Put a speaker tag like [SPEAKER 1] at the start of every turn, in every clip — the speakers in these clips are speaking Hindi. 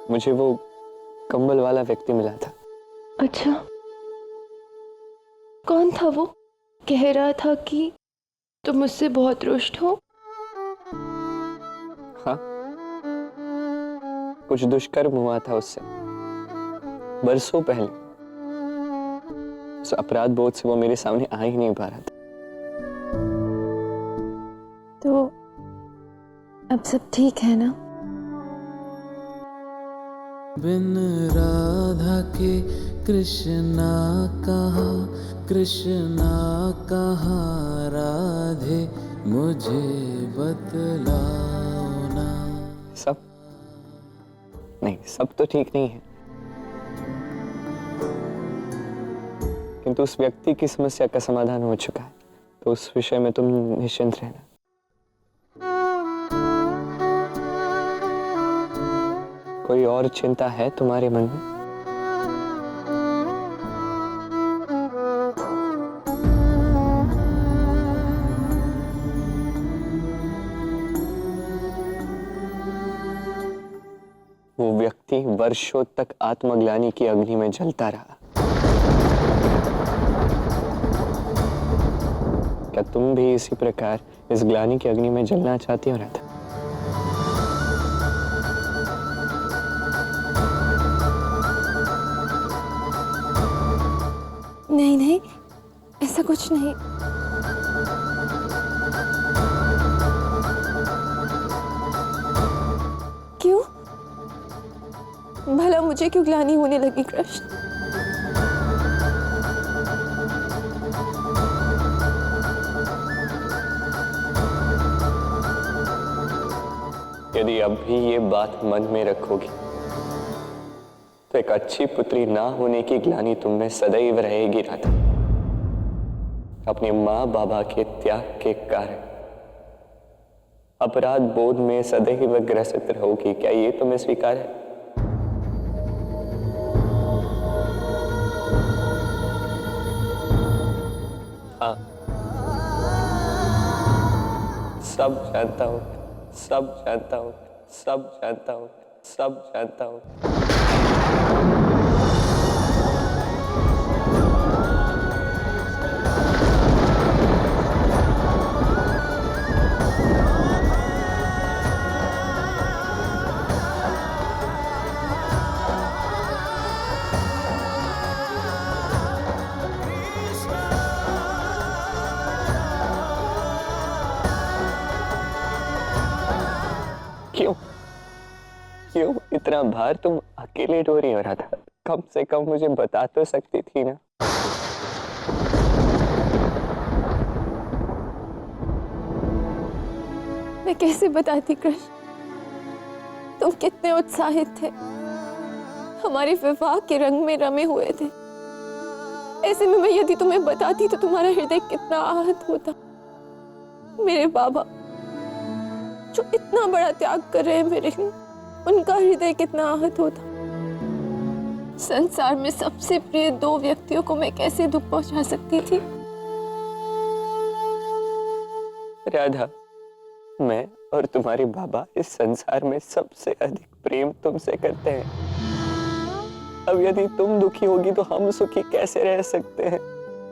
[SPEAKER 1] मुझे वो कंबल वाला व्यक्ति मिला था।
[SPEAKER 2] अच्छा, कौन था वो? कह रहा था कि तुम मुझसे बहुत रुष्ट हो।
[SPEAKER 1] हाँ, कुछ दुष्कर्म हुआ था उससे बरसों पहले। उस अपराध बोध से वो मेरे सामने आ ही नहीं पा रहा था।
[SPEAKER 2] तो अब सब ठीक है ना?
[SPEAKER 3] बिन राधा के कृष्णा कहाँ राधे मुझे बतलाओ ना।
[SPEAKER 1] सब नहीं, सब तो ठीक नहीं है, किंतु उस व्यक्ति की समस्या का समाधान हो चुका है, तो उस विषय में तुम निश्चिंत रहना। कोई और चिंता है तुम्हारे मन में? वो व्यक्ति वर्षों तक आत्मग्लानि की अग्नि में जलता रहा। क्या तुम भी इसी प्रकार इस ग्लानि की अग्नि में जलना चाहती हो राधा?
[SPEAKER 2] नहीं नहीं, ऐसा कुछ नहीं। क्यों? भला मुझे क्यों ग्लानि होने लगी कृष्ण?
[SPEAKER 1] यदि अब भी ये बात मन में रखोगी तो एक अच्छी पुत्री ना होने की ग्लानि तुम में सदैव रहेगी राधा। अपने माँ बाबा के त्याग के कारण अपराध बोध में सदैव ग्रसित रहोगी। क्या ये तुम्हें स्वीकार है? हाँ, सब जानता हूं, सब जानता हूं, सब जानता हूं, सब जानता हूं। क्यों क्यों इतना भार तुम अकेले ढो रही हो राधा? कम से कम मुझे बता तो सकती थी ना।
[SPEAKER 2] मैं कैसे बताती कृष्ण, तुम कितने उत्साहित थे, हमारे विवाह के रंग में रमे हुए थे। ऐसे में मैं यदि तुम्हें बताती तो तुम्हारा हृदय कितना आहत होता। मेरे बाबा जो इतना बड़ा त्याग कर रहे हैं मेरे लिए, उनका हृदय कितना आहत होता। संसार में सबसे प्रिय दो व्यक्तियों को मैं कैसे दुख पहुंचा सकती थी?
[SPEAKER 1] राधा, मैं और तुम्हारे बाबा इस संसार में सबसे अधिक प्रेम तुमसे करते हैं। अब यदि तुम दुखी होगी तो हम सुखी कैसे रह सकते हैं?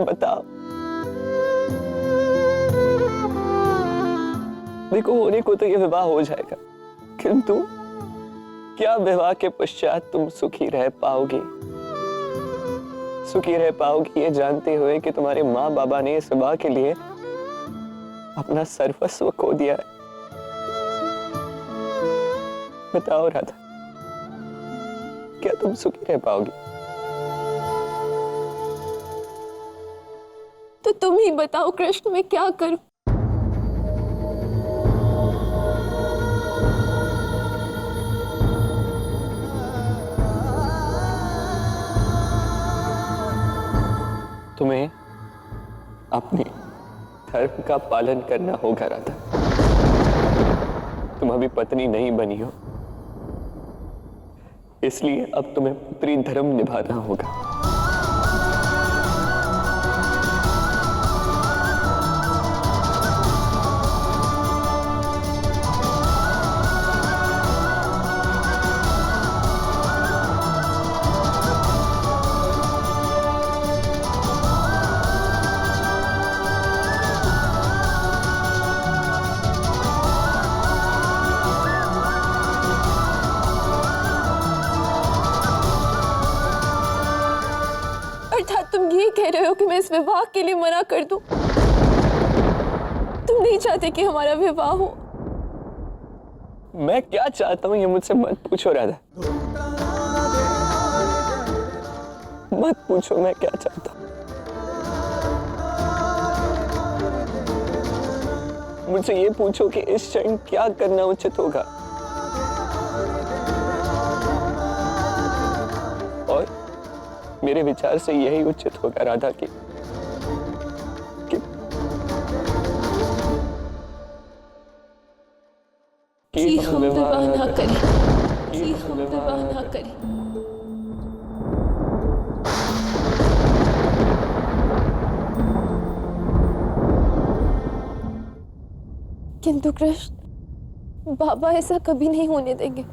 [SPEAKER 1] बताओ। देखो, होने को तो ये विवाह हो जाएगा, किंतु क्या विवाह के पश्चात तुम सुखी रह पाओगी? सुखी रह पाओगी ये जानते हुए कि तुम्हारे माँ बाबा ने इस विवाह के लिए अपना सर्वस्व खो दिया है? बताओ राधा, क्या तुम सुखी रह पाओगी?
[SPEAKER 2] तो तुम ही बताओ कृष्ण, मैं क्या करूं?
[SPEAKER 1] तुम्हें अपने धर्म का पालन करना होगा राधा। तुम अभी पत्नी नहीं बनी हो, इसलिए अब तुम्हें पुत्री धर्म निभाना होगा।
[SPEAKER 2] कह रहे हो कि मैं इस विवाह के लिए मना कर दूं? तुम नहीं चाहते कि हमारा विवाह हो?
[SPEAKER 1] मैं क्या चाहता हूँ ये मुझसे मत पूछो राधा, मत पूछो मैं क्या चाहता हूँ। मुझसे ये पूछो कि इस क्षण क्या करना उचित होगा, और मेरे विचार से यही उचित होगा राधा कि
[SPEAKER 2] हम विवाह ना करें, कि हम विवाह ना करें। किंतु कृष्ण, बाबा ऐसा कभी नहीं होने देंगे।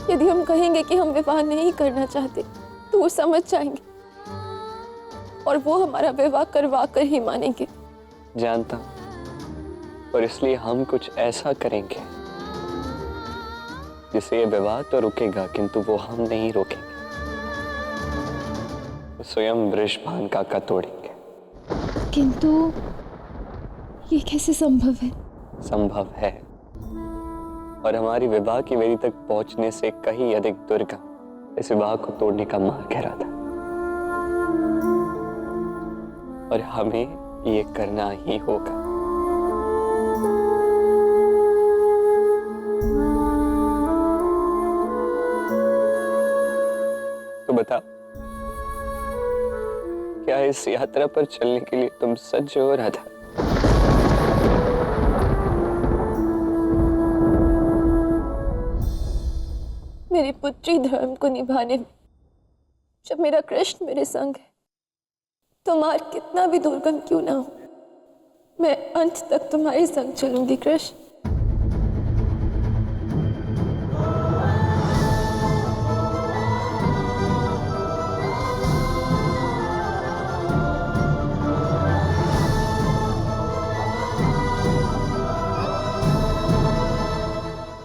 [SPEAKER 2] यदि हम कहेंगे कि हम विवाह नहीं करना चाहते तो वो समझ जाएंगे और वो हमारा विवाह करवा कर ही मानेंगे।
[SPEAKER 1] जानता हूं, और इसलिए हम कुछ ऐसा करेंगे जिससे ये विवाह तो रुकेगा, किंतु वो हम नहीं रोकेंगे। स्वयं वृषभान काका तोड़ेंगे।
[SPEAKER 2] किंतु ये कैसे संभव है?
[SPEAKER 1] संभव है, और हमारी विवाह की वेदी तक पहुंचने से कहीं अधिक दुर्गम इस विवाह को तोड़ने का मार्ग है राधा, और हमें ये करना ही होगा। तो बताओ, क्या इस यात्रा पर चलने के लिए तुम सज्ज हो राधा?
[SPEAKER 2] मेरी पुत्री धर्म को निभाने में जब मेरा कृष्ण मेरे संग है, तो मार्ग कितना भी दुर्गम क्यों ना हो, मैं अंत तक तुम्हारे संग चलूंगी कृष्ण।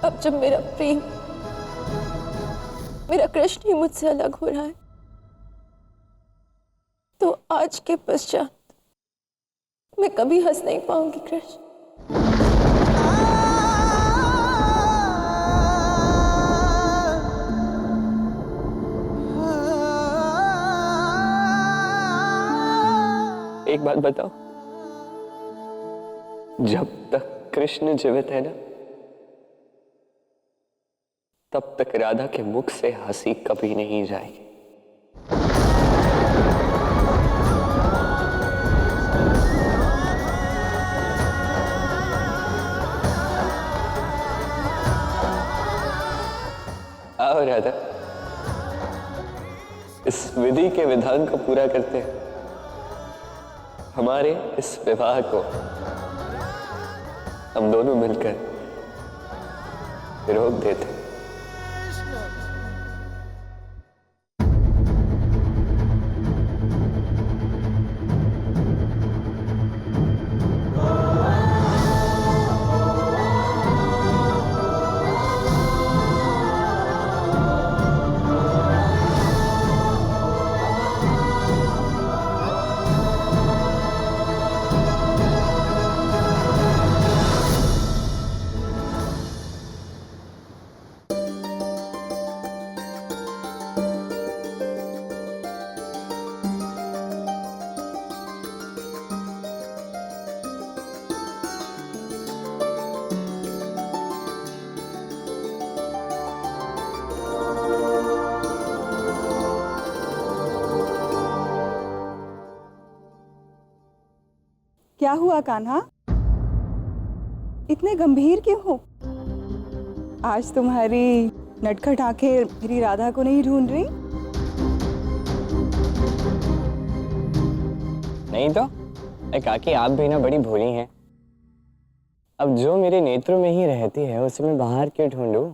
[SPEAKER 2] अब जब मेरा प्रेम, मेरा कृष्ण ही मुझसे अलग हो रहा है, तो आज के पश्चात मैं कभी हंस नहीं पाऊंगी कृष्ण।
[SPEAKER 1] एक बात बताओ, जब तक कृष्ण जीवित है ना, तब तक राधा के मुख से हंसी कभी नहीं जाएगी। आओ राधा, इस विधि के विधान को पूरा करते हैं। हमारे इस विवाह को हम दोनों मिलकर रोक देते हैं।
[SPEAKER 4] क्या हुआ कान्हा, इतने गंभीर क्यों हो? आज तुम्हारी नटखट आंखें मेरी राधा को नहीं ढूंढ रही?
[SPEAKER 1] नहीं तो काकी, आप भी ना बड़ी भोली हैं। अब जो मेरे नेत्रों में ही रहती है उसे मैं बाहर क्यों ढूंढूं?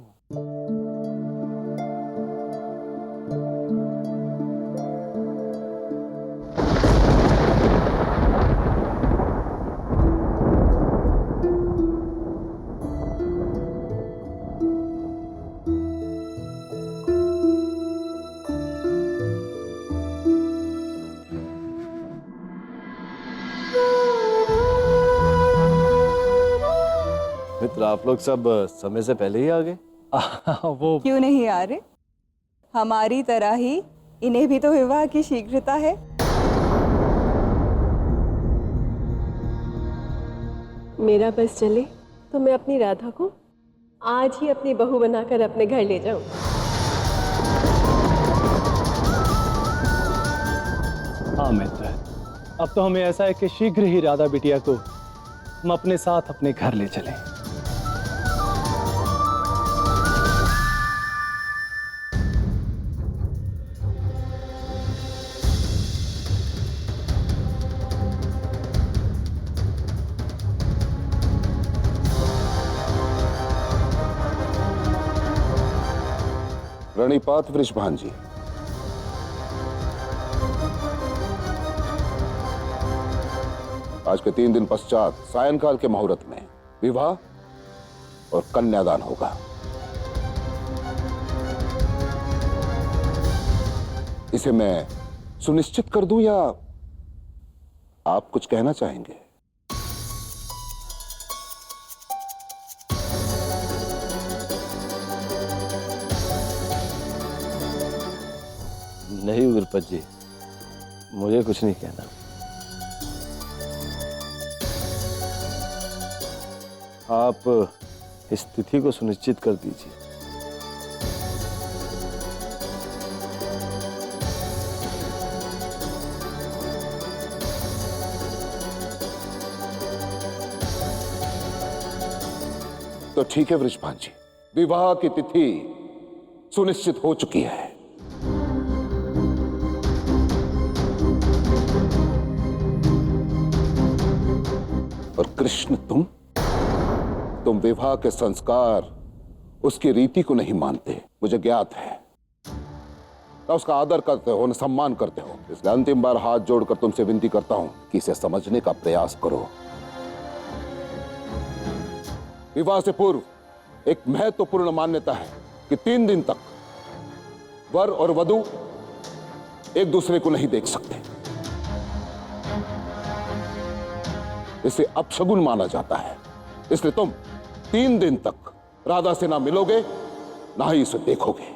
[SPEAKER 5] आप लोग सब समय से पहले ही आ गए?
[SPEAKER 6] वो
[SPEAKER 4] क्यों नहीं आ रहे? हमारी तरह ही इन्हें भी तो विवाह की शीघ्रता है।
[SPEAKER 2] मेरा बस चले तो मैं अपनी राधा को आज ही अपनी बहू बनाकर अपने घर ले जाऊं।
[SPEAKER 6] हाँ मित्र, अब तो हमें ऐसा है कि शीघ्र ही राधा बिटिया को हम अपने साथ अपने घर ले चलें।
[SPEAKER 7] रणिपात वृषभान जी, आज के 3 दिन पश्चात सायंकाल के मुहूर्त में विवाह और कन्यादान होगा। इसे मैं सुनिश्चित कर दूं या आप कुछ कहना चाहेंगे?
[SPEAKER 5] नहीं गुरुपत जी, मुझे कुछ नहीं कहना। आप इस तिथि को सुनिश्चित कर दीजिए।
[SPEAKER 7] तो ठीक है वृषभान जी, विवाह की तिथि सुनिश्चित हो चुकी है। और कृष्ण, तुम विवाह के संस्कार, उसकी रीति को नहीं मानते, मुझे ज्ञात है। ना उसका आदर करते हो, न सम्मान करते हो। इसलिए अंतिम बार हाथ जोड़कर तुमसे विनती करता हूं कि इसे समझने का प्रयास करो। विवाह से पूर्व एक महत्वपूर्ण मान्यता है कि 3 दिन तक वर और वधू एक दूसरे को नहीं देख सकते। इसे अपशगुन माना जाता है। इसलिए तुम 3 दिन तक राधा से ना मिलोगे, ना ही इसे देखोगे।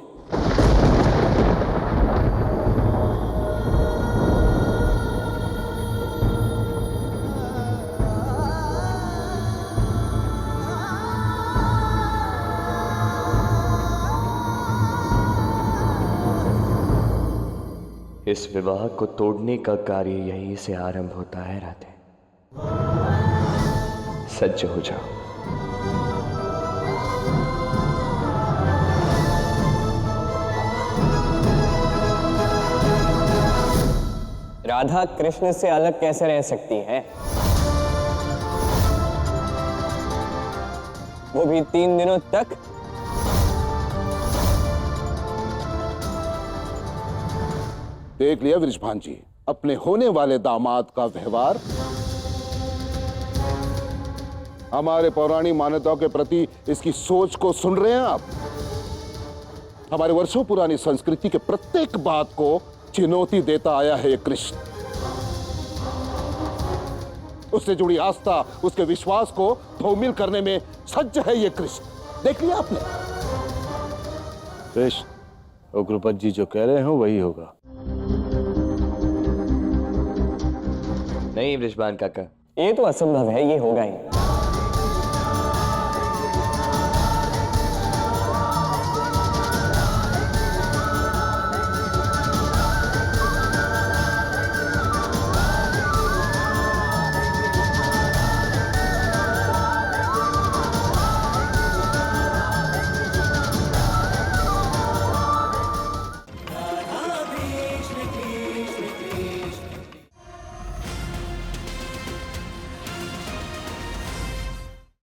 [SPEAKER 1] इस विवाह को तोड़ने का कार्य यहीं से आरंभ होता है। राधे, सज्ज हो जाओ। राधा कृष्ण से अलग कैसे रह सकती है? वो भी 3 दिनों तक।
[SPEAKER 7] देख लिया वृषभान जी, अपने होने वाले दामाद का व्यवहार। हमारे पौराणिक मान्यताओं के प्रति इसकी सोच को सुन रहे हैं आप? हमारे वर्षों पुरानी संस्कृति के प्रत्येक बात को चुनौती देता आया है ये कृष्ण। उससे जुड़ी आस्था, उसके विश्वास को धूमिल करने में सज्ज है ये कृष्ण। देख लिया आपने?
[SPEAKER 5] कृष्ण, वो गुरुपत जी जो कह रहे हो वही होगा।
[SPEAKER 1] नहीं वृषभान काका, ये तो असंभव है, ये होगा ही।